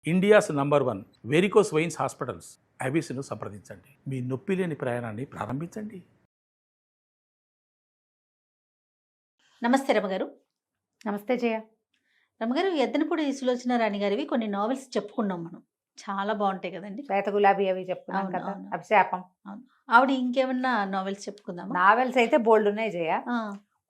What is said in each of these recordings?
India's number 1 varicose veins hospitals ఐబీసీను సంప్రదించండి. మీ నొప్పి లేని ప్రయాణాన్ని ప్రారంభించండి. నమస్తే రమగారు. నమస్తే జయ. రమగారు, ఎద్దనపూడి సులోచన రాణి గారివి కొన్ని నావెల్స్ చెప్పుకున్నాం మనం. చాలా బాగుంటాయి కదండి. శ్వేత గులాబీ అవి చెప్పుకున్నాం అవును, కదా. అవును. అభిశాపం. అవును. ఆవిడ ఇంకేమన్నా నావెల్స్ చెప్పుకుందామా? నావెల్స్ అయితే బోల్డ్ ఉన్నాయి జయ. ఆ,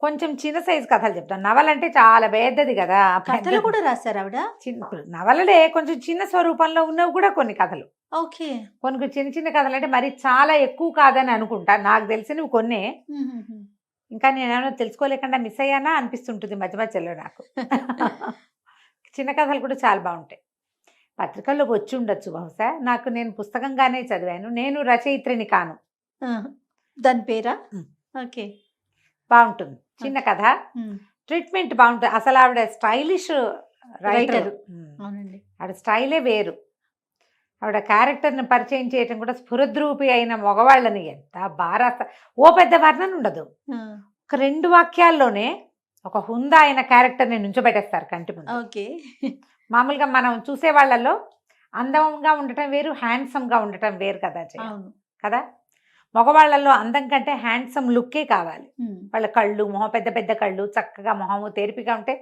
కొంచెం చిన్న సైజ్ కథలు చెప్తాను. నవల అంటే చాలా పెద్దది కదా. కథలు కూడా రాశారు ఆవిడ. చిన్న నవలలే కొంచెం చిన్న స్వరూపంలో ఉన్నవి కూడా కొన్ని కథలు. ఓకే. కొన్ని చిన్న చిన్న కథలు అంటే మరి చాలా ఎక్కువ కాదని అనుకుంటా. నాకు తెలిసినవి కొన్నే. ఇంకా నేనేమో తెలుసుకోలేకుండా మిస్ అయ్యానా అనిపిస్తుంటుంది మధ్య మధ్యలో నాకు. చిన్న కథలు కూడా చాలా బాగుంటాయి. పత్రికల్లోకి వచ్చి ఉండొచ్చు బహుశా. నేను పుస్తకంగానే చదివాను. నేను రచయిత్రిని కాను. దాని పేరా? ఓకే. బాగుంటుంది చిన్న కథ. ట్రీట్మెంట్ బాగుంటుంది. అసలు ఆవిడ స్టైలిష్ రైటర్. అవునండి. ఆవిడ స్టైలే వేరు. ఆవిడ క్యారెక్టర్ని పరిచయం చేయటం కూడా స్ఫురద్రూపి అయిన మగవాళ్ళని ఎంత బాగా ఓ పెద్ద వర్ణన ఉండదు. ఒక 2 వాక్యాల్లోనే ఒక హుందా అయిన క్యారెక్టర్ని నుంచోబెట్టేస్తారు కంటి ముందు. ఓకే. మామూలుగా మనం చూసే వాళ్ళల్లో అందంగా ఉండటం వేరు, హ్యాండ్సమ్గా ఉండటం వేరు కదా అవును కదా. మగవాళ్ళల్లో అందం కంటే హ్యాండ్సమ్ లుక్కే కావాలి. వాళ్ళ కళ్ళు, మొహం పెద్ద పెద్ద కళ్ళు, చక్కగా మొహము తెరిపిగా ఉంటే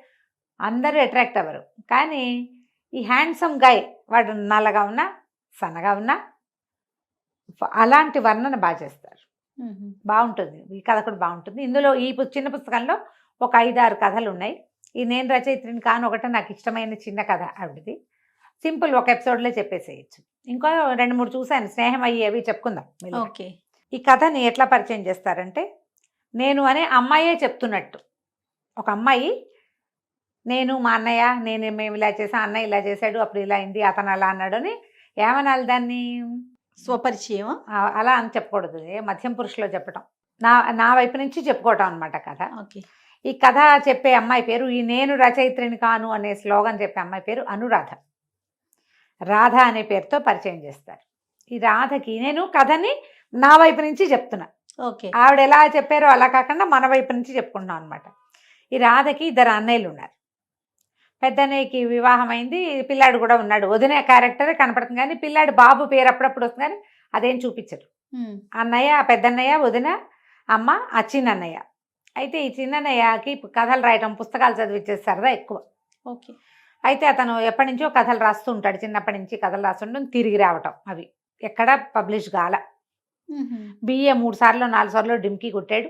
అందరూ అట్రాక్ట్ అవ్వరు. కానీ ఈ హ్యాండ్సమ్ గాయ్ వాడు నల్లగా ఉన్నా సన్నగా ఉన్నా అలాంటి వర్ణన బాగా చేస్తారు. బాగుంటుంది. ఈ కథ కూడా బాగుంటుంది. ఇందులో ఈ చిన్న పుస్తకంలో ఒక 5-6 కథలు ఉన్నాయి. ఈ నేను రచయిత్రిని కాను ఒకటే నాకు ఇష్టమైన చిన్న కథ ఆవిడది. సింపుల్, ఒక ఎపిసోడ్లో చెప్పేసేయచ్చు. ఇంకో 2-3 చూశాను. స్నేహం అయ్యి అవి చెప్పుకుందాం. ఓకే. ఈ కథని ఎట్లా పరిచయం చేస్తారంటే, నేను అనే అమ్మాయే చెప్తున్నట్టు. ఒక అమ్మాయి నేను మా అన్నయ్య మేము ఇలా చేసాం, అన్నయ్య ఇలా చేశాడు, అప్పుడు ఇలా అయింది, అతను అలా అన్నాడు అని ఏమనాలి దాన్ని? స్వపరిచయం. అలా అని చెప్పకూడదు. మధ్యం పురుషులో చెప్పటం, నా వైపు నుంచి చెప్పుకోవటం అనమాట కథ. ఓకే. ఈ కథ చెప్పే అమ్మాయి పేరు, ఈ నేను రచయిత్రిని కాను అనే స్లోగన్ చెప్పే అమ్మాయి పేరు అనురాధ. రాధ అనే పేరుతో పరిచయం చేస్తారు. ఈ రాధకి నేను కథని నా వైపు నుంచి చెప్తున్నా. ఓకే. ఆవిడ ఎలా చెప్పారో అలా కాకుండా మన వైపు నుంచి చెప్పుకుంటున్నాం అనమాట. ఈ రాధకి 2 అన్నయ్యలు ఉన్నారు. పెద్ద అన్నయ్యకి వివాహం అయింది, పిల్లాడు కూడా ఉన్నాడు. వదిన క్యారెక్టరే కనపడుతుంది కానీ పిల్లాడు బాబు పేరు అప్పుడప్పుడు వస్తుంది కానీ అదేం చూపించరు. అన్నయ్య, పెద్దన్నయ్య, వదిన, అమ్మ, ఆ చిన్నన్నయ్య. అయితే ఈ చిన్నన్నయ్యకి కథలు రాయటం, పుస్తకాలు చదివించే సరదా ఎక్కువ. ఓకే. అయితే అతను ఎప్పటి నుంచో కథలు రాస్తూ ఉంటాడు. చిన్నప్పటి నుంచి కథలు రాస్తుంటాం, తిరిగి రావటం. అవి ఎక్కడ పబ్లిష్ కాల. బిఏ 3 సార్లు 4 సార్లు డిమ్కి కొట్టాడు.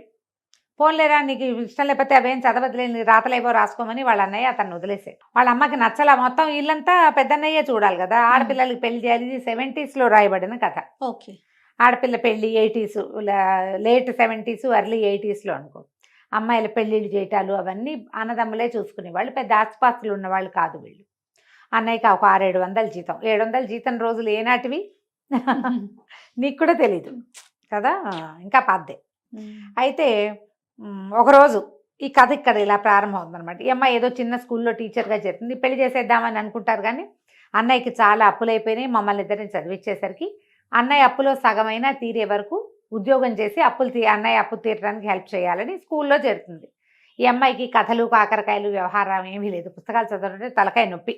పోన్లేరా, నీకు ఇష్టం లేకపోతే అవేం చదవద్దులేని, రాతలేవో రాసుకోమని వాళ్ళ అన్నయ్య అతను వదిలేసాడు. వాళ్ళ అమ్మకి నచ్చలా. మొత్తం ఇల్లంతా పెద్దన్నయ్యే చూడాలి కదా. ఆడపిల్లలకి పెళ్లి చేయాలి. ఇది 70s రాయబడిన కథ. ఓకే. ఆడపిల్ల పెళ్లి 80s, late 70s, early 80s అనుకో. అమ్మాయిల పెళ్ళిళ్ళు చేయటాలు అవన్నీ అన్నదమ్ములే చూసుకునేవాళ్ళు. పెద్ద ఆస్తిపాస్తులు ఉన్నవాళ్ళు కాదు వీళ్ళు. అన్నయ్యకి ఒక 600-700 జీతం. 700 జీతం రోజులు ఏనాటివి నీకు కూడా తెలీదు కదా, ఇంకా పాద్దే. అయితే ఒకరోజు ఈ కథ ఇక్కడ ఇలా ప్రారంభం అవుతుందన్నమాట. ఈ అమ్మాయి ఏదో చిన్న స్కూల్లో టీచర్గా చేస్తుంది. పెళ్లి చేసేద్దామని అనుకుంటారు కానీ అన్నయ్యకి చాలా అప్పులైపోయినాయి. మమ్మల్ని ఇద్దరిని చదివించేసరికి అన్నయ్య అప్పులో సగమైనా తీరే వరకు ఉద్యోగం చేసి అన్నయ్య అప్పు తీరడానికి హెల్ప్ చేయాలని స్కూల్లో చేరుతుంది. ఈ అమ్మాయికి కథలు, కాకరకాయలు, వ్యవహారం ఏమీ లేదు. పుస్తకాలు చదవడం తలకాయ నొప్పి.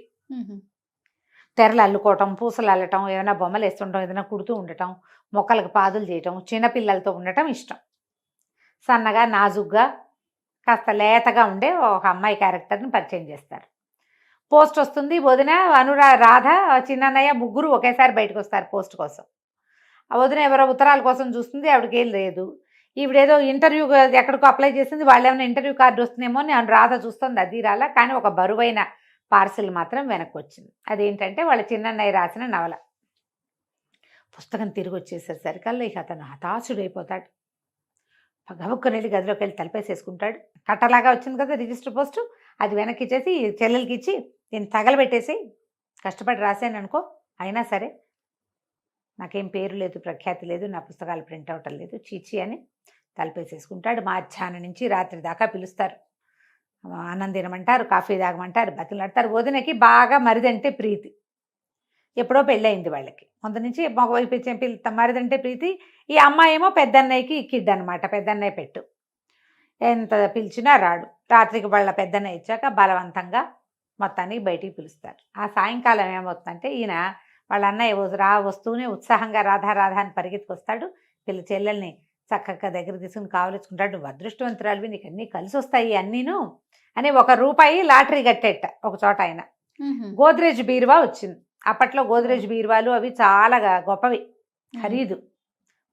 తెరలు అల్లుకోవటం, పూసలు అల్లటం, ఏమైనా బొమ్మలు వేస్తుండటం, ఏదైనా కుడుతూ ఉండటం, మొక్కలకు పాదులు చేయటం, చిన్నపిల్లలతో ఉండటం ఇష్టం. సన్నగా, నాజుగ్గా, కాస్త లేతగా ఉండే ఒక అమ్మాయి క్యారెక్టర్ని పరిచయం చేస్తారు. పోస్ట్ వస్తుంది. వదిన, రాధ, చిన్నన్నయ్య ముగ్గురు ఒకేసారి బయటకు వస్తారు పోస్ట్ కోసం. ఆ వదిన ఎవరో ఉత్తరాల కోసం చూస్తుంది. ఆవిడకి ఏం లేదు. ఈవిడేదో ఇంటర్వ్యూ ఎక్కడికో అప్లై చేసింది. వాళ్ళు ఏమైనా ఇంటర్వ్యూ కార్డు వస్తుందేమో అని రాధ చూస్తుంది. అది రాలా. కానీ ఒక బరువైన పార్సిల్ మాత్రం వెనక్కి వచ్చింది. అదేంటంటే వాళ్ళ చిన్నన్నయ్య రాసిన నవల. పుస్తకం తిరిగి వచ్చేసరికల్లా ఇక అతను హతాశుడైపోతాడు. గబుక్కుని వెళ్ళి గదిలోకి వెళ్ళి తలపేసేసుకుంటాడు. కట్టలాగా వచ్చింది కదా రిజిస్టర్ పోస్టు, అది వెనక్కి ఇచ్చేసి చెల్లెలకి ఇచ్చి, నేను తగలబెట్టేసి కష్టపడి రాశాను అనుకో, అయినా సరే నాకేం పేరు లేదు, ప్రఖ్యాతి లేదు, నా పుస్తకాలు ప్రింట్ అవటం లేదు, చీచి అని తలపేసేసుకుంటాడు. మధ్యాహ్నం నుంచి రాత్రి దాకా పిలుస్తారు. అన్నం తినమంటారు, కాఫీ తాగమంటారు, బతులాడతారు. వదినకి బాగా మరిదంటే ప్రీతి. ఎప్పుడో పెళ్ళయింది వాళ్ళకి. ముందు నుంచి మగవైపు మరిదంటే ప్రీతి. ఈ అమ్మాయి ఏమో పెద్దన్నయ్యకి కిడ్ అనమాట, పెద్దన్నయ్య పెట్టు. ఎంత పిలిచినా రాడు. రాత్రికి వాళ్ళ పెద్దన్నయ్య ఇచ్చాక బలవంతంగా మొత్తానికి బయటికి పిలుస్తారు. ఆ సాయంకాలం ఏమవుతుందంటే ఈయన వాళ్ళ అన్నయ్య వస్తూనే ఉత్సాహంగా రాధా రాధా అని పరిగెత్తుకొస్తాడు. చెల్లెల్ని చక్కగా దగ్గర తీసుకుని కావలించుకుంటాడు. నువ్వు అదృష్టవంతురాలివి, నీకు అన్నీ కలిసి వస్తాయి అన్నీను అని ₹1 లాటరీ కట్టేట ఒక చోట ఆయన. గోద్రేజ్ బీరువా వచ్చింది. అప్పట్లో గోద్రేజ్ బీరువాలు అవి చాలా గొప్పవి, ఖరీదు.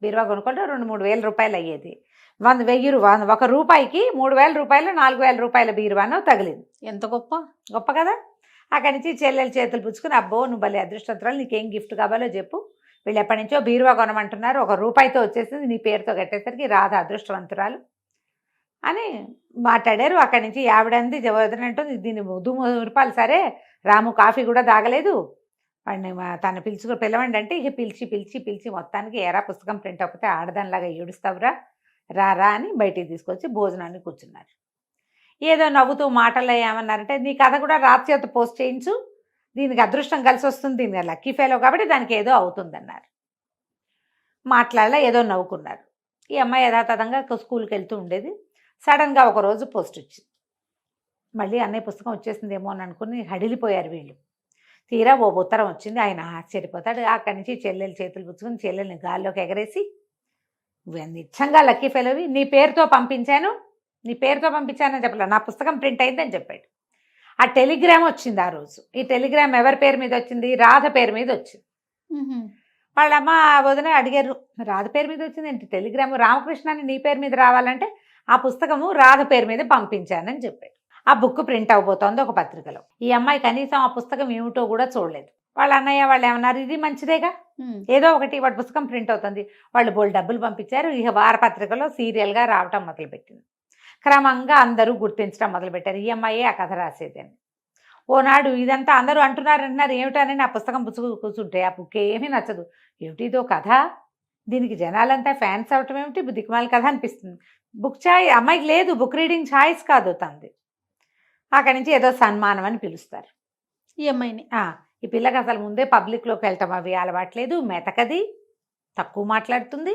బీరువా కొనుక్కుంటే 2-3 వేల రూపాయలు అయ్యేది. ₹1 ₹3,000 ₹4,000 బీరువాను తగిలింది. ఎంత గొప్ప గొప్ప కదా. అక్కడి నుంచి చెల్లెలు చేతులు పుచ్చుకుని, అబ్బో నువ్వు భలే అదృష్టవంతురాలు, నీకేం గిఫ్ట్ కావాలో చెప్పు, వీళ్ళు ఎప్పటి నుంచో బీరువా కొనమంటున్నారు, ₹1 వచ్చేసింది, నీ పేరుతో కట్టేసరికి రాధ అదృష్టవంతురాలు అని మాట్లాడారు. అక్కడి నుంచి ఆవిడంది వదిలినట్టుంది, దీన్ని ₹3 సరే రాము కాఫీ కూడా తాగలేదు, వాడిని తను పిలవండి అంటే ఇక పిలిచి మొత్తానికి ఎరా పుస్తకం ప్రింట్ అవ్వకపోతే ఆడదానిలాగా ఏడుస్తావురా, రా అని బయటికి తీసుకొచ్చి భోజనాన్ని కూర్చున్నారు. ఏదో నవ్వుతూ మాటల్లో ఏమన్నారంటే, నీ కథ కూడా రాత్రి చేత పోస్ట్ చేయించు, దీనికి అదృష్టం కలిసి వస్తుంది, దీనికి లక్కీ ఫెలో కాబట్టి దానికి ఏదో అవుతుందన్నారు. మాట్లాడలా, ఏదో నవ్వుకున్నారు. ఈ అమ్మాయి యథాతథంగా స్కూల్కి వెళ్తూ ఉండేది. సడన్గా ఒకరోజు పోస్ట్ వచ్చింది. మళ్ళీ అన్నయ్య పుస్తకం వచ్చేసిందేమో అని అనుకుని హడిలిపోయారు వీళ్ళు. తీరా ఓ ఉత్తరం వచ్చింది. ఆయన ఆశ్చర్యపోతాడు. అక్కడి నుంచి చెల్లెలు చేతులు పుచ్చుకుని చెల్లెల్ని గాల్లోకి ఎగరేసి, నిజంగా లక్కీ ఫెలోవి, నీ పేరుతో పంపించానని చెప్పలే, నా పుస్తకం ప్రింట్ అయిందని చెప్పాడు. ఆ టెలిగ్రామ్ వచ్చింది ఆ రోజు. ఈ టెలిగ్రామ్ ఎవరి పేరు మీద వచ్చింది? రాధ పేరు మీద వచ్చింది. వాళ్ళమ్మ వదిన అడిగారు, రాధ పేరు మీద వచ్చింది ఏంటి టెలిగ్రాము, రామకృష్ణని నీ పేరు మీద రావాలంటే ఆ పుస్తకము రాధ పేరు మీద పంపించానని చెప్పాడు. ఆ బుక్ ప్రింట్ అవబోతోంది ఒక పత్రికలో. ఈ అమ్మాయి కనీసం ఆ పుస్తకం ఏమిటో కూడా చూడలేదు. వాళ్ళ అన్నయ్య వాళ్ళు ఏమన్నారు, ఇది మంచిదేగా, ఏదో ఒకటి వాడి పుస్తకం ప్రింట్ అవుతుంది. వాళ్ళు బోల్ డబ్బులు పంపించారు. ఇక వారపత్రికలో సీరియల్గా రావటం మొదలుపెట్టింది. క్రమంగా అందరూ గుర్తించడం మొదలుపెట్టారు, ఈ అమ్మాయే ఆ కథ రాసేదని. ఓనాడు ఇదంతా అందరూ అంటున్నారు ఏమిటని నా పుస్తకం కూర్చుంటే ఆ బుక్ ఏమీ నచ్చదు, ఏమిటిదో కథ, దీనికి జనాలంతా ఫ్యాన్స్ అవటం ఏమిటి, దిక్కుమాల కథ అనిపిస్తుంది. అమ్మాయికి లేదు, బుక్ రీడింగ్ ఛాయిస్ కాదు తంది. అక్కడి నుంచి ఏదో సన్మానం అని పిలుస్తారు ఈ అమ్మాయిని. ఈ పిల్లకి అసలు ముందే పబ్లిక్లోకి వెళ్ళటం అవి అలవాట్లేదు, మెతకది, తక్కువ మాట్లాడుతుంది,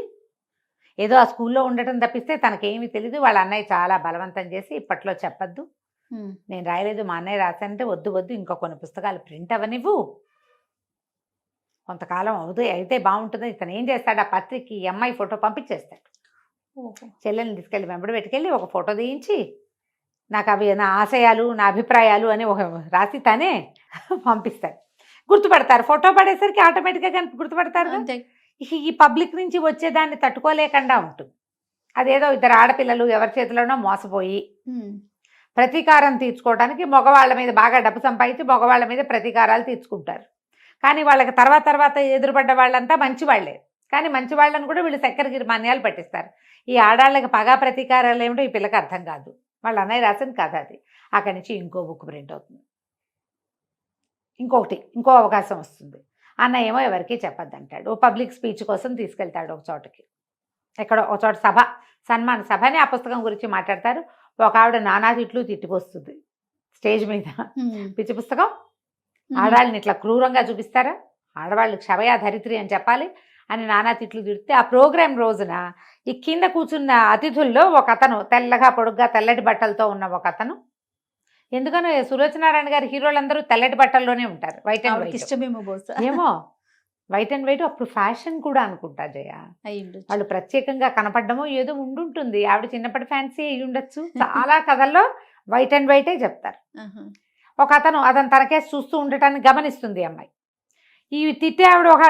ఏదో ఆ స్కూల్లో ఉండటం తప్పిస్తే తనకేమీ తెలీదు. వాళ్ళ అన్నయ్య చాలా బలవంతం చేసి, ఇప్పట్లో చెప్పద్దు, నేను రాయలేదు, మా అన్నయ్య రాశానంటే వద్దు ఇంకో కొన్ని పుస్తకాలు ప్రింట్ అవ్వనివ్వు, కొంతకాలం అయితే బాగుంటుంది. ఇతను ఏం చేస్తాడు, ఆ పత్రికకి ఈ అమ్మాయి ఫోటో పంపించేస్తాడు. చెల్లెల్ని తీసుకెళ్ళి వెంబడి పెట్టుకెళ్ళి ఒక ఫోటో తీయించి, నాకు అవి నా ఆశయాలు నా అభిప్రాయాలు అని ఒక రాసి తనే పంపిస్తాడు. గుర్తుపడతారు, ఫోటో పడేసరికి ఆటోమేటిక్గా గుర్తుపడతారు. ఈ పబ్లిక్ నుంచి వచ్చేదాన్ని తట్టుకోలేకుండా ఉంటుంది. అదేదో ఇద్దరు ఆడపిల్లలు ఎవరి చేతిలోనో మోసపోయి ప్రతీకారం తీర్చుకోవడానికి మగవాళ్ళ మీద బాగా డబ్బు సంపాదించి మగవాళ్ళ మీద ప్రతీకారాలు తీర్చుకుంటారు. కానీ వాళ్ళకి తర్వాత ఎదురుపడ్డ వాళ్ళంతా మంచివాళ్లే, కానీ మంచి వాళ్ళని కూడా వీళ్ళు చక్కెరగిరి మాన్యాలు పట్టిస్తారు. ఈ ఆడాళ్ళకి పగా ప్రతీకారాలు ఏమిటో ఈ పిల్లకి అర్థం కాదు. వాళ్ళ అన్నయ్య రాసిన కథ అది. అక్కడి నుంచి ఇంకో బుక్ ప్రింట్ అవుతుంది, ఇంకో అవకాశం వస్తుంది. అన్నయ్య ఏమో ఎవరికి చెప్పద్దంటాడు. ఓ పబ్లిక్ స్పీచ్ కోసం తీసుకెళ్తాడు ఒక చోటకి, ఎక్కడో ఒక చోట సభ, సన్మాన సభ అని ఆ పుస్తకం గురించి మాట్లాడతారు. ఒక ఆవిడ నానా తిట్లు తిట్టిపోస్తుంది స్టేజ్ మీద. పిచ్చి పుస్తకం, ఆడవాళ్ళని ఇట్లా క్రూరంగా చూపిస్తారా, ఆడవాళ్ళు క్షమయా ధరిత్రి అని చెప్పాలి అని నానా తిట్లు తిడితే, ఆ ప్రోగ్రాం రోజున ఈ కింద కూర్చున్న అతిథుల్లో ఒక అతను, తెల్లగా పొడుగ్గా తెల్లటి బట్టలతో ఉన్న ఒక అతను, ఎందుకనో సులోచనారాయణ గారి హీరోలందరూ తెల్లటి బట్టల్లోనే ఉంటారు, వైట్ అండ్ వైట్ ఇష్టమేమో బహుశా. ఏమో వైట్ అండ్ వైట్ అప్పుడు ఫ్యాషన్ కూడా అనుకుంటా జయ. వాళ్ళు ప్రత్యేకంగా కనపడమో ఏదో ఉండుంటుంది. ఆవిడ చిన్నప్పటి ఫ్యాన్సీ అయి ఉండొచ్చు. చాలా కథల్లో వైట్ అండ్ వైటే చెప్తారు. ఒక అతను తనకేసి చూస్తూ ఉండటాన్ని గమనిస్తుంది అమ్మాయి. ఈ తిట్టే ఆవిడ ఒక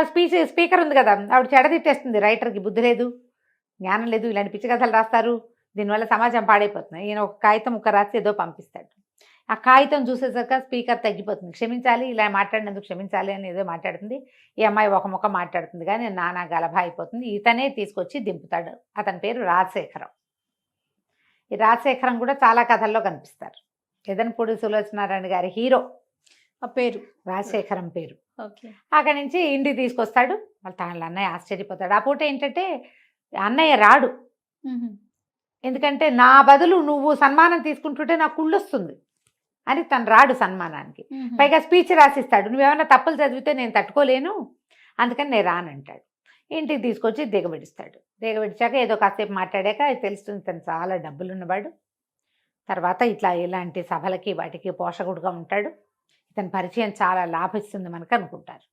స్పీకర్ ఉంది కదా, ఆవిడ చెడ తిట్టేస్తుంది, రైటర్కి బుద్ధి లేదు, జ్ఞానం లేదు, ఇలాంటి పిచ్చి కథలు రాస్తారు, దీనివల్ల సమాజం పాడైపోతుంది. ఈయన ఒక కాగితం ఒక రాసి ఏదో పంపిస్తాడు. ఆ కాగితం చూసేసరికి స్పీకర్ తగ్గిపోతుంది. క్షమించాలి, ఇలా మాట్లాడినందుకు క్షమించాలి అని ఏదో మాట్లాడుతుంది. ఈ అమ్మాయి ఒక ముఖం మాట్లాడుతుంది కానీ నానా గలభ అయిపోతుంది. ఇతనే తీసుకొచ్చి దింపుతాడు. అతని పేరు రాజశేఖరం. ఈ రాజశేఖరం కూడా చాలా కథల్లో కనిపిస్తారు. ఎదనపూడి సులోచనారాయణ గారి హీరో ఆ పేరు రాజశేఖరం పేరు. అక్కడి నుంచి ఇంటికి తీసుకొస్తాడు. వాళ్ళ అన్నయ్య ఆశ్చర్యపోతాడు. ఆ పూట ఏంటంటే అన్నయ్య రాడు, ఎందుకంటే నా బదులు నువ్వు సన్మానం తీసుకుంటుంటే నాకు కుళ్ళొస్తుంది అని తను రాడు సన్మానానికి. పైగా స్పీచ్ రాసిస్తాడు, నువ్వేమైనా తప్పులు చదివితే నేను తట్టుకోలేను, అందుకని నేను రానంటాడు. ఇంటికి తీసుకొచ్చి దిగబెడిస్తాడు. దిగబెడిచాక ఏదో కాసేపు మాట్లాడాక తెలుస్తుంది తను చాలా డబ్బులున్నవాడు. తర్వాత ఇలాంటి సభలకి వాటికి పోషకుడుగా ఉంటాడు. ఇతని పరిచయం చాలా లాభిస్తుంది మనకు అనుకుంటారు.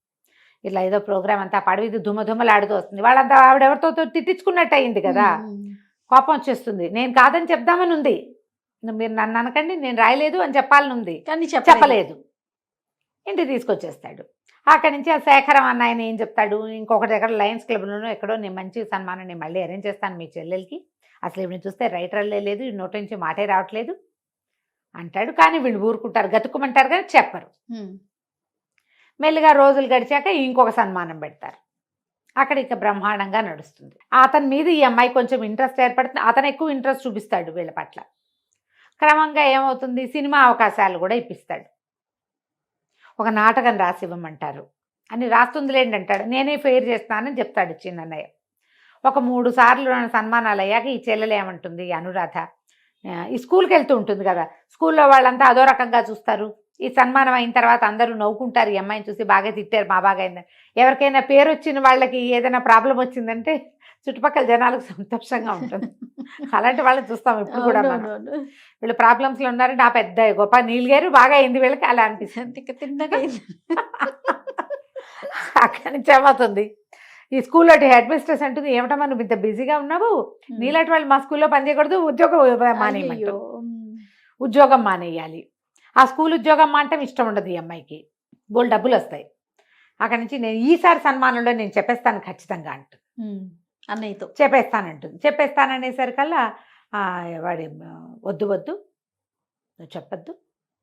ఇట్లా ఏదో ప్రోగ్రామ్ అంతా పడవిది దుమ్మలాడుతూ వస్తుంది. వాళ్ళంతా ఆవిడెవరితో తిట్టించుకున్నట్టు అయింది కదా, కోపం వచ్చేస్తుంది. నేను కాదని చెప్దామని ఉంది, మీరు నన్ను అనకండి, నేను రాయలేదు అని చెప్పాలని ఉంది, కానీ చెప్పలేదు. ఇంటికి తీసుకొచ్చేస్తాడు. అక్కడి నుంచి ఆ శేఖరం అన్న ఆయన ఏం చెప్తాడు, ఇంకొకటి ఎక్కడ లయన్స్ క్లబ్లోనో ఎక్కడో నేను మంచి సన్మానం నేను మళ్ళీ అరేంజ్ చేస్తాను మీ చెల్లెలకి, అసలు ఇవి చూస్తే రైటర్లే లేదు, ఈ నోటి నుంచి మాటే రావట్లేదు అంటాడు. కానీ వీళ్ళు ఊరుకుంటారు, గతుక్కుమంటారు కానీ చెప్పరు. మెల్లిగా రోజులు గడిచాక ఇంకొక సన్మానం పెడతారు. అక్కడ ఇక బ్రహ్మాండంగా నడుస్తుంది. అతని మీద ఈ అమ్మాయి కొంచెం ఇంట్రెస్ట్ ఏర్పడుతుంది, అతను ఎక్కువ ఇంట్రెస్ట్ చూపిస్తాడు వీళ్ళ పట్ల. క్రమంగా ఏమవుతుంది, సినిమా అవకాశాలు కూడా ఇప్పిస్తాడు. ఒక నాటకం రాసి ఇవ్వమంటారు అని, రాస్తుందిలేండి అంటాడు. నేనే ఫెయిర్ చేస్తానని చెప్తాడు చిన్నయ్య. ఒక 3 సార్లు సన్మానాలు అయ్యాక ఈ చెల్లెలు ఏమంటుంది, అనురాధ ఈ స్కూల్కి వెళ్తూ ఉంటుంది కదా, స్కూల్లో వాళ్ళంతా అదో రకంగా చూస్తారు. ఈ సన్మానం అయిన తర్వాత అందరూ నవ్వుకుంటారు, ఈ అమ్మాయిని చూసి బాగా తిట్టారు, మా బాగా అయిందని. ఎవరికైనా పేరు వచ్చిన వాళ్ళకి ఏదైనా ప్రాబ్లం వచ్చిందంటే చుట్టుపక్కల జనాలకు సంతోషంగా ఉంటుంది. అలాంటి వాళ్ళని చూస్తాం ఇప్పుడు కూడా మనం. వీళ్ళు ప్రాబ్లమ్స్లో ఉన్నారంటే ఆ పెద్ద గొప్ప నీళ్ళగారు బాగా అయింది వీళ్ళకి, అలా అనిపిస్తుంది. అక్కడి నుంచి ఏమవుతుంది, ఈ స్కూల్లో హెడ్ మిస్ట్రెస్ అంటుంది, ఏమిటమ్మా నువ్వు ఇంత బిజీగా ఉన్నావు, నీలాంటి వాళ్ళు మా స్కూల్లో పనిచేయకూడదు, ఉద్యోగం మానేయమంటూ, ఉద్యోగం మానేయాలి. ఆ స్కూల్ ఉద్యోగం మానటం ఇష్టం ఉండదు ఈ అమ్మాయికి, బోల్ డబ్బులు వస్తాయి. అక్కడి నుంచి నేను ఈసారి సన్మానంలో నేను చెప్పేస్తాను ఖచ్చితంగా అంటుంది, అన్నయ్యతో చెప్పేస్తానంటుంది. చెప్పేస్తాననేసరికల్లా వాడి వద్దు నువ్వు చెప్పొద్దు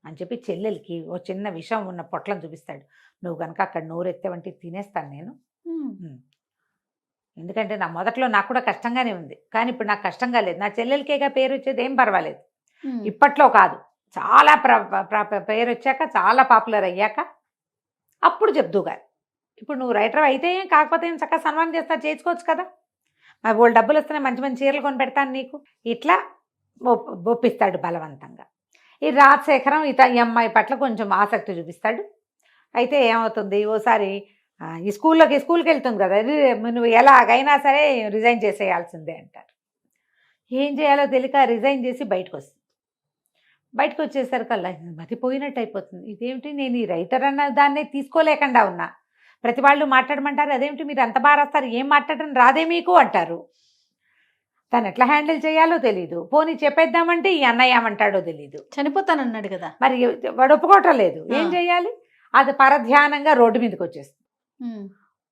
అని చెప్పి చెల్లెలకి ఓ చిన్న విషం ఉన్న పొట్లం చూపిస్తాడు. నువ్వు కనుక అక్కడ నోరెత్తావంటే తినేస్తాను నేను, ఎందుకంటే నా మొదట్లో నాకు కూడా కష్టంగానే ఉంది, కానీ ఇప్పుడు నాకు కష్టంగా లేదు. నా చెల్లెలకేగా పేరు వచ్చేది, ఏం పర్వాలేదు. ఇప్పట్లో కాదు, చాలా పేరు వచ్చాక, చాలా పాపులర్ అయ్యాక అప్పుడు చెప్దుగా. ఇప్పుడు నువ్వు రైటర్ అయితే ఏం, కాకపోతే ఏం, చక్కగా సన్మానం చేసుకోవచ్చు కదా, మరి వాళ్ళు డబ్బులు వస్తున్నాయి, మంచి మంచి చీరలు కొని పెడతాను నీకు, ఇట్లా ఒప్పిస్తాడు బలవంతంగా. ఈ రాజశేఖరం ఈ అమ్మాయి పట్ల కొంచెం ఆసక్తి చూపిస్తాడు. అయితే ఏమవుతుంది, ఓసారి ఈ స్కూల్కి వెళ్తుంది కదా, నువ్వు ఎలాగైనా సరే రిజైన్ చేసేయాల్సిందే అంటారు. ఏం చేయాలో తెలియక రిజైన్ చేసి బయటకు వచ్చేసరికల్లా మతిపోయినట్టు అయిపోతుంది. ఇదేమిటి, నేను ఈ రైటర్ అన్న దాన్నే తీసుకోలేకుండా ఉన్నా, ప్రతి వాళ్ళు మాట్లాడమంటారు, అదేమిటి మీరు అంత బాగా రాస్తారు, ఏం మాట్లాడడం రాదే మీకు అంటారు. తను ఎట్లా హ్యాండిల్ చేయాలో తెలీదు. పోనీ చెప్పేద్దామంటే ఈ అన్నయ్య ఏమంటాడో తెలీదు. చనిపోతానన్నాడు కదా, మరి వాడు ఒప్పుకోవటం లేదు. ఏం చేయాలి, అది పరధ్యానంగా రోడ్డు మీదకి వచ్చేస్తుంది.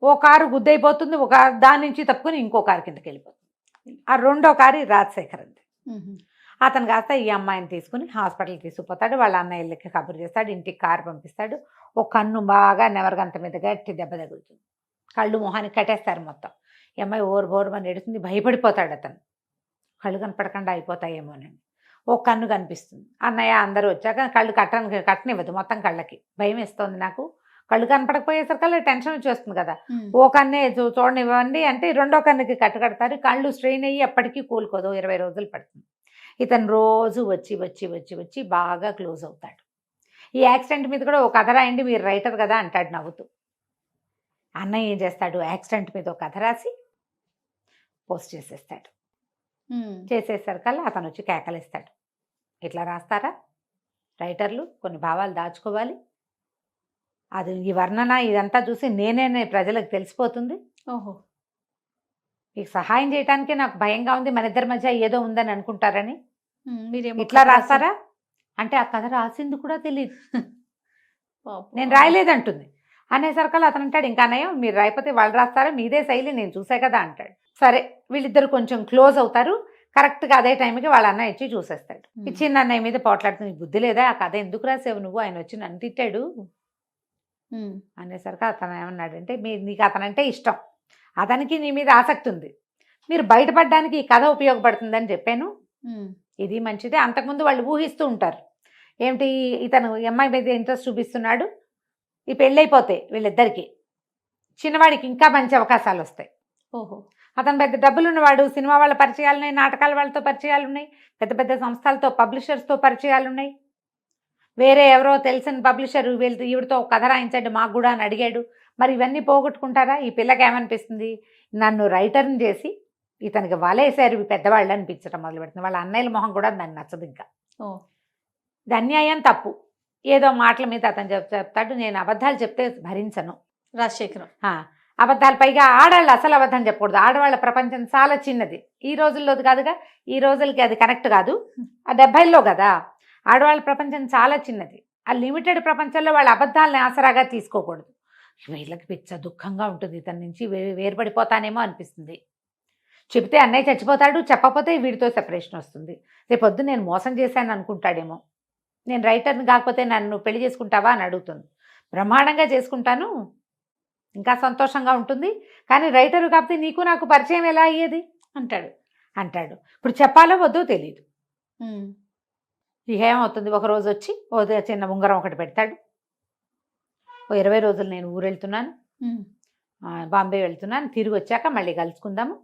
ఓ కారు గుద్దైపోతుంది, ఒక దాని నుంచి తప్పుకొని ఇంకో కారు కిందకి వెళ్ళిపోతుంది. ఆ రెండో కారు రాజశేఖర్ అంది. అతను కాస్త ఈ అమ్మాయిని తీసుకుని హాస్పిటల్కి తీసుకుపోతాడు. వాళ్ళ అన్నయ్యలకి కబురు చేస్తాడు, ఇంటికి కారు పంపిస్తాడు. ఒక కన్ను బాగా నెవరగంత మీద గట్టి దెబ్బ తగులుతుంది, కళ్ళు మొహానికి కట్టేస్తారు మొత్తం. ఈ అమ్మాయి ఓరుబోరుమని ఎడుతుంది, భయపడిపోతాడు అతను, కళ్ళు కనపడకుండా అయిపోతాయేమోనని. ఓ కన్ను కనిపిస్తుంది. అన్నయ్య అందరూ వచ్చాక కళ్ళు కట్టనివ్వదు, మొత్తం కళ్ళకి భయం వేస్తుంది నాకు, కళ్ళు కనపడకపోయేసరికల్లా టెన్షన్ వచ్చేస్తుంది కదా. ఓ కన్నే చూడనివ్వండి అంటే రెండో కన్నుకి కట్టుకడతారు. కళ్ళు స్ట్రెయిన్ అయ్యి ఎప్పటికీ కూలుకోదు, 20 రోజులు పడుతుంది. ఇతను రోజు వచ్చి బాగా క్లోజ్ అవుతాడు. ఈ యాక్సిడెంట్ మీద కూడా ఒక కథ రాయండి, మీరు రైటర్ కదా అంటాడు నవ్వుతూ. అన్నయ్య ఏం చేస్తాడు, యాక్సిడెంట్ మీద ఒక కథ రాసి పోస్ట్ చేసేస్తాడు. చేసేసరికల్లా అతను వచ్చి కేకలేస్తాడు, ఇట్లా రాస్తారా రైటర్లు, కొన్ని భావాలు దాచుకోవాలి, అది ఈ వర్ణన ఇదంతా చూసి నేనే ప్రజలకు తెలిసిపోతుంది. ఓహో, మీకు సహాయం చేయడానికే నాకు భయంగా ఉంది, మన ఇద్దరి మధ్య ఏదో ఉందని అనుకుంటారని మీరేమో ఇట్లా రాస్తారా అంటే ఆ కథ రాసింది కూడా తెలియదు, నేను రాయలేదంటుంది. అనేసరికల్లా అతను అంటాడు, ఇంకా అన్నయ్య మీరు రాయకపోతే వాళ్ళు రాస్తారా, మీదే శైలి నేను చూసే కదా అంటాడు. సరే వీళ్ళిద్దరు కొంచెం క్లోజ్ అవుతారు. కరెక్ట్గా అదే టైంకి వాళ్ళ అన్నయ్య వచ్చి చూసేస్తాడు. ఈ చిన్న అన్నయ్య మీద పోట్లాడుతుంది, బుద్ధి లేదా, ఆ కథ ఎందుకు రాసావు నువ్వు, ఆయన వచ్చి నన్ను తిట్టాడు అనేసరికి అతను ఏమన్నాడంటే, నీకు అతనంటే ఇష్టం, అతనికి నీ మీద ఆసక్తి ఉంది, మీరు బయటపడడానికి ఈ కథ ఉపయోగపడుతుందని చెప్పాను, ఇది మంచిదే. అంతకుముందు వాళ్ళు ఊహిస్తూ ఉంటారు, ఏమిటి ఇతను అమ్మాయి మీద ఇంట్రెస్ట్ చూపిస్తున్నాడు, ఈ పెళ్ళైపోతే వీళ్ళిద్దరికి చిన్నవాడికి ఇంకా మంచి అవకాశాలు వస్తాయి. ఓహో, అతను పెద్ద డబ్బులున్నవాడు, సినిమా వాళ్ళ పరిచయాలు ఉన్నాయి, నాటకాల వాళ్ళతో పరిచయాలు ఉన్నాయి, పెద్ద పెద్ద సంస్థలతో పబ్లిషర్స్తో పరిచయాలు ఉన్నాయి. వేరే ఎవరో తెలిసిన పబ్లిషర్ వెళ్తూ ఈవిడతో ఒక కథ రాయించండి మాకు కూడా అని అడిగాడు. మరి ఇవన్నీ పోగొట్టుకుంటారా? ఈ పిల్లకి ఏమనిపిస్తుంది, నన్ను రైటర్ని చేసి ఇతనికి వలేసారు పెద్దవాళ్ళు అనిపించడం మొదలు పెడుతుంది. వాళ్ళ అన్నయ్యల మొహం కూడా దాన్ని నచ్చదు. ఇంకా ఇది అన్యాయం, తప్పు. ఏదో మాటల మీద అతను చెప్తాడు, నేను అబద్ధాలు చెప్తే భరించను. రాజశేఖరం. అబద్ధాలు, పైగా ఆడవాళ్ళు అసలు అబద్ధం చెప్పకూడదు. ఆడవాళ్ళ ప్రపంచం చాలా చిన్నది. ఈ రోజుల్లోది కాదుగా, ఈ రోజులకి అది కరెక్ట్ కాదు. ఆ 70లో కదా, ఆడవాళ్ళ ప్రపంచం చాలా చిన్నది. ఆ లిమిటెడ్ ప్రపంచంలో వాళ్ళ అబద్ధాలని ఆసరాగా తీసుకోకూడదు. వీళ్ళకి పిచ్చ దుఃఖంగా ఉంటుంది, ఇతని నుంచి వేరుపడిపోతానేమో అనిపిస్తుంది. చెప్తే అన్నయ్య చచ్చిపోతాడు, చెప్పకపోతే వీడితో సెపరేషన్ వస్తుంది. రేపొద్దు నేను మోసం చేశాను అనుకుంటాడేమో, నేను రైటర్ని కాకపోతే నన్ను పెళ్లి చేసుకుంటావా అని అడుగుతుంది. బ్రహ్మాండంగా చేసుకుంటాను, ఇంకా సంతోషంగా ఉంటుంది, కానీ రైటరు కాకపోతే నీకు నాకు పరిచయం ఎలా అయ్యేది అంటాడు. ఇప్పుడు చెప్పాలో వద్దో తెలియదు. ఇక ఏమవుతుంది, ఒకరోజు వచ్చి ఓ చిన్న ఉంగరం ఒకటి పెడతాడు. ఓ 20 రోజులు నేను ఊరు వెళ్తున్నాను, బాంబే వెళ్తున్నాను, తిరిగి వచ్చాక మళ్ళీ కలుసుకుందాము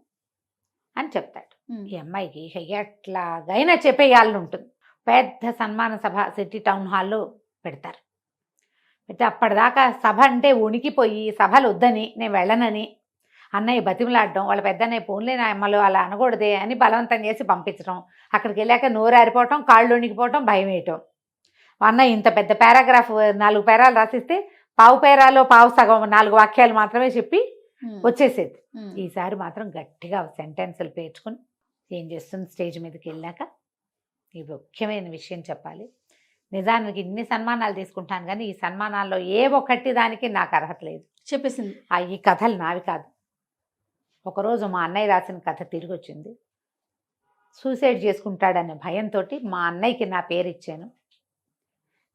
అని చెప్తాడు. ఈ అమ్మాయికి ఎట్లాగైనా చెప్పేయాలని ఉంటుంది. పెద్ద సన్మాన సభ సిటీ టౌన్ హాల్లో పెడతారు. అయితే అప్పటిదాకా సభ అంటే వణికిపోయి సభలు వద్దని, నేను వెళ్ళనని అన్నయ్య బతిమలాడడం, వాళ్ళ పెద్దన్నయ్య పోన్లే నా అమ్మలు అలా అనకూడదే అని బలవంతం చేసి పంపించడం, అక్కడికి వెళ్ళాక నోరు ఆరిపోవటం, కాళ్ళు వణికిపోవటం, భయం వేయటం. అన్నయ్య ఇంత పెద్ద పారాగ్రాఫ్ 4 పేరాలు రాసిస్తే పావు పేరాలో పావు సగం 4 వాక్యాలు మాత్రమే చెప్పి వచ్చేసేది. ఈసారి మాత్రం గట్టిగా సెంటెన్సులు పేర్చుకుని ఏం చేస్తుంది, స్టేజ్ మీదకి వెళ్ళాక ఈ ముఖ్యమైన విషయం చెప్పాలి. నిజానికి ఇన్ని సన్మానాలు తీసుకుంటాను కానీ ఈ సన్మానాల్లో ఏ ఒక్కటి దానికి నాకు అర్హత లేదు చెప్పేసింది. ఈ కథలు నావి కాదు. ఒకరోజు మా అన్నయ్య రాసిన కథ తిరిగి వచ్చింది. సూసైడ్ చేసుకుంటాడనే భయంతో మా అన్నయ్యకి నా పేరు ఇచ్చాను.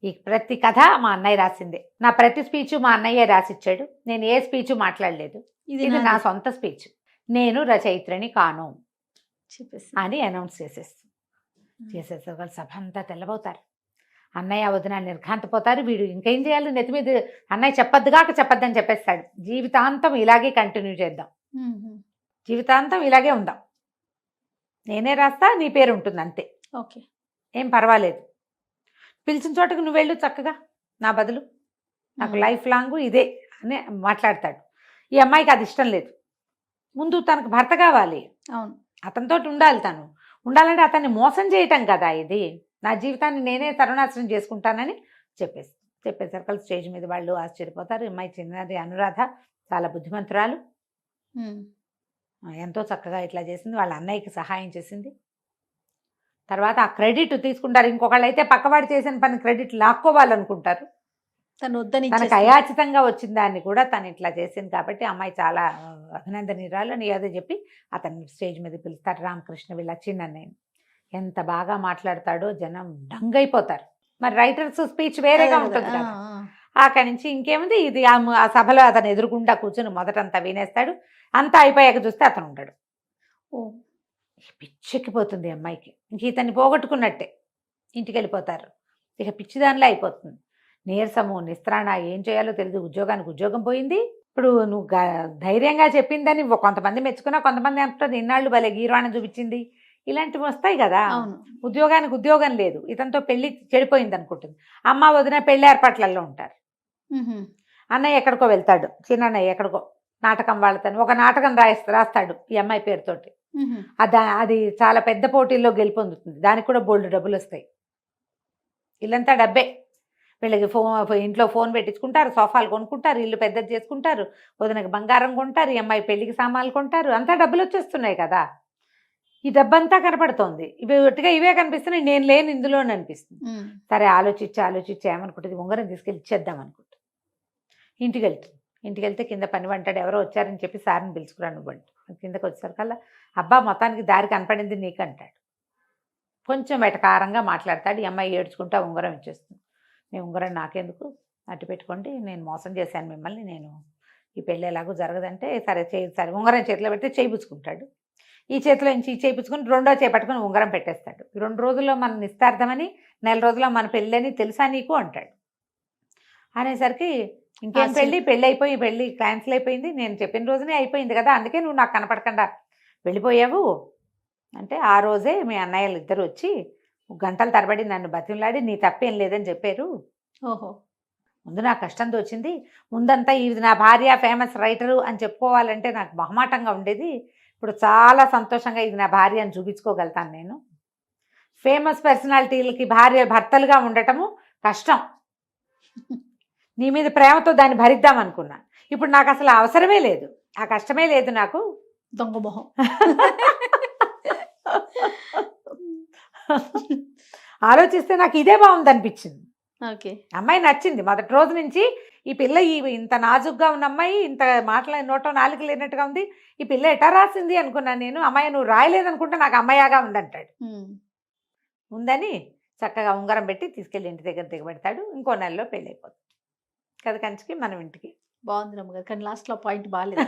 ఈ ప్రతి కథ మా అన్నయ్య రాసిందే. నా ప్రతి స్పీచ్ మా అన్నయ్య రాసిచ్చాడు. నేను ఏ స్పీచ్ మాట్లాడలేదు. ఇది నా సొంత స్పీచ్. నేను రచయిత్రిని కాను అని అనౌన్స్ చేసేస్తారు. వాళ్ళు సభ అంతా తెల్లబోతారు. అన్నయ్య వదిన నిర్ఘాంతపోతారు. వీడు ఇంకేం చేయాలి, నెత్తి మీద అన్నయ్య చెప్పొద్దని చెప్పేస్తాడు. జీవితాంతం ఇలాగే కంటిన్యూ చేద్దాం, జీవితాంతం ఇలాగే ఉందాం, నేనే రాస్తా, నీ పేరు ఉంటుంది అంతే, ఓకే ఏం పర్వాలేదు, పిలిచిన చోటకు నువ్వు వెళ్ళు చక్కగా, నా బదులు నాకు లైఫ్ లాంగ్ ఇదే అని మాట్లాడతాడు. ఈ అమ్మాయికి అది ఇష్టం లేదు. ముందు తనకు భర్త కావాలి, అవును, అతనితో ఉండాలంటే అతన్ని మోసం చేయటం కదా ఇది. నా జీవితాన్ని నేనే తరుణాశ్రం చేసుకుంటానని చెప్పేసరికి స్టేజ్ మీద వాళ్ళు ఆశ్చర్యపోతారు. అమ్మాయి చిన్నది అనురాధ, చాలా బుద్ధిమంతురాలు, ఎంతో చక్కగా ఇట్లా చేసింది, వాళ్ళ అన్నయ్యకి సహాయం చేసింది. తర్వాత ఆ క్రెడిట్ తీసుకుంటారు. ఇంకొకళ్ళు అయితే పక్కవాడు చేసిన పని క్రెడిట్ లాక్కోవాలనుకుంటారు. తనకు అయాచితంగా వచ్చిన దాన్ని కూడా తను ఇట్లా చేసింది కాబట్టి అమ్మాయి చాలా అభినందనీయురాలు అని ఏదో చెప్పి అతన్ని స్టేజ్ మీద పిలుస్తారు. రామకృష్ణ వీళ్ళ చిన్నన్నయ్య ఎంత బాగా మాట్లాడతాడో జనం డంగైపోతారు. మరి రైటర్స్ స్పీచ్ వేరేగా ఉంటుంది కదా. అక్కడి నుంచి ఇంకేముంది, ఇది ఆ సభలో అతను ఎదురుకుండా కూర్చొని మొదటంతా వినేస్తాడు. అంతా అయిపోయాక చూస్తే అతను ఉంటాడు. పిచ్చెక్కిపోతుంది అమ్మాయికి. ఇంక ఇతన్ని పోగొట్టుకున్నట్టే. ఇంటికి వెళ్ళిపోతారు. ఇక పిచ్చిదానిలో అయిపోతుంది. నీరసము, నిస్త్రాణ, ఏం చేయాలో తెలియదు. ఉద్యోగానికి ఉద్యోగం పోయింది. ఇప్పుడు నువ్వు ధైర్యంగా చెప్పిందని కొంతమంది మెచ్చుకున్నా, కొంతమంది అంటారు ఇన్నాళ్ళు భలే గీర్వాణం చూపించింది, ఇలాంటివి వస్తాయి కదా. ఉద్యోగానికి ఉద్యోగం లేదు, ఇతనితో పెళ్లి చెడిపోయింది అనుకుంటుంది. అమ్మ వదిన పెళ్లి ఏర్పాట్లలో ఉంటారు. అన్నయ్య ఎక్కడికో వెళ్తాడు, చిన్నన్నయ్య ఎక్కడికో నాటకం వాళ్ళతో ఒక నాటకం రాస్తాడు ఈ అమ్మాయి పేరుతోటి. అది చాలా పెద్ద పోటీల్లో గెలుపొందుతుంది. దానికి కూడా బోల్డ్ డబ్బులు వస్తాయి. ఇల్లంతా డబ్బే. వీళ్ళకి ఇంట్లో ఫోన్ పెట్టించుకుంటారు, సోఫాలు కొనుక్కుంటారు, ఇల్లు పెద్దది చేసుకుంటారు, వదినకి బంగారం కొంటారు, ఈ అమ్మాయి పెళ్లికి సామాన్లు కొంటారు, అంతా డబ్బులు వచ్చేస్తున్నాయి కదా. ఈ డబ్బంతా కనపడుతోంది. ఇవే కనిపిస్తున్నాయి, నేను లేని ఇందులోనే అనిపిస్తుంది. సరే ఆలోచించి ఏమనుకుంటుంది, ఉంగరం తీసుకెళ్ళి ఇచ్చేద్దాం అనుకుంటుంది. ఇంటికి వెళ్తే కింద పని వంటాడు, ఎవరో వచ్చారని చెప్పి సార్ని పిలుచుకురా నువ్వు అంటూ. కిందకి వచ్చేసరికల్లా అబ్బా మొత్తానికి దారి కనపడింది నీకు అంటాడు. కొంచెం వెటకారంగా మాట్లాడతాడు. ఈ అమ్మాయి ఏడ్చుకుంటా ఉంగరం ఇచ్చేస్తుంది. మీ ఉంగరం నాకెందుకు, అట్టు పెట్టుకోండి, నేను మోసం చేశాను మిమ్మల్ని, నేను ఈ పెళ్ళి ఎలాగో జరగదంటే సరే ఉంగరం చేతిలో పెడితే చేయిపుచ్చుకుంటాడు. ఈ చేతిలో నుంచి ఈ చేయిపుచ్చుకుని రెండో చేపట్టుకుని ఉంగరం పెట్టేస్తాడు. 2 రోజుల్లో మన నిస్తార్థమని, 4 రోజుల్లో మన పెళ్ళి అని తెలుసా నీకు అంటాడు. అనేసరికి ఇంకేం పెళ్ళి క్యాన్సిల్ అయిపోయింది, నేను చెప్పిన రోజునే అయిపోయింది కదా, అందుకే నువ్వు నాకు కనపడకుండా వెళ్ళిపోయావు అంటే, ఆ రోజే మీ అన్నయ్యలు ఇద్దరు వచ్చి గంటల తరబడి నన్ను బతిమలాడి నీ తప్పేం లేదని చెప్పారు. ముందు నాకు కష్టం తోచింది, ముందంతా ఇది నా భార్య ఫేమస్ రైటరు అని చెప్పుకోవాలంటే నాకు మొహమాటంగా ఉండేది. ఇప్పుడు చాలా సంతోషంగా ఇది నా భార్య అని చూపించుకోగలుగుతాను. నేను ఫేమస్ పర్సనాలిటీలకి భర్తలుగా ఉండటము కష్టం, నీ మీద ప్రేమతో దాన్ని భరిద్దాం అనుకున్నా. ఇప్పుడు నాకు అసలు అవసరమే లేదు, ఆ కష్టమే లేదు నాకు. దొంగ మొహం. ఆలోచిస్తే నాకు ఇదే బాగుంది అనిపించింది. ఓకే. అమ్మాయి నచ్చింది మొదటి రోజు నుంచి. ఈ పిల్ల ఇంత నాజుగ్గా ఉన్న అమ్మాయి, ఇంత మాటల నోటో నాలుగు లేనట్టుగా ఉంది, ఈ పిల్ల ఎటా రాసింది అనుకున్నాను నేను. అమ్మాయి నువ్వు రాయలేదనుకుంటే నాకు అమ్మాయిగా ఉందంటాడు. ఉందని చక్కగా ఉంగరం పెట్టి తీసుకెళ్ళి ఇంటి దగ్గర దిగబెడతాడు. ఇంకో నెలలో పెళ్ళి అయిపోతుంది. కథ కంచికి మనం ఇంటికి. బాగుంది రమ్మగారు, కానీ లాస్ట్లో పాయింట్ బాగాలేదు.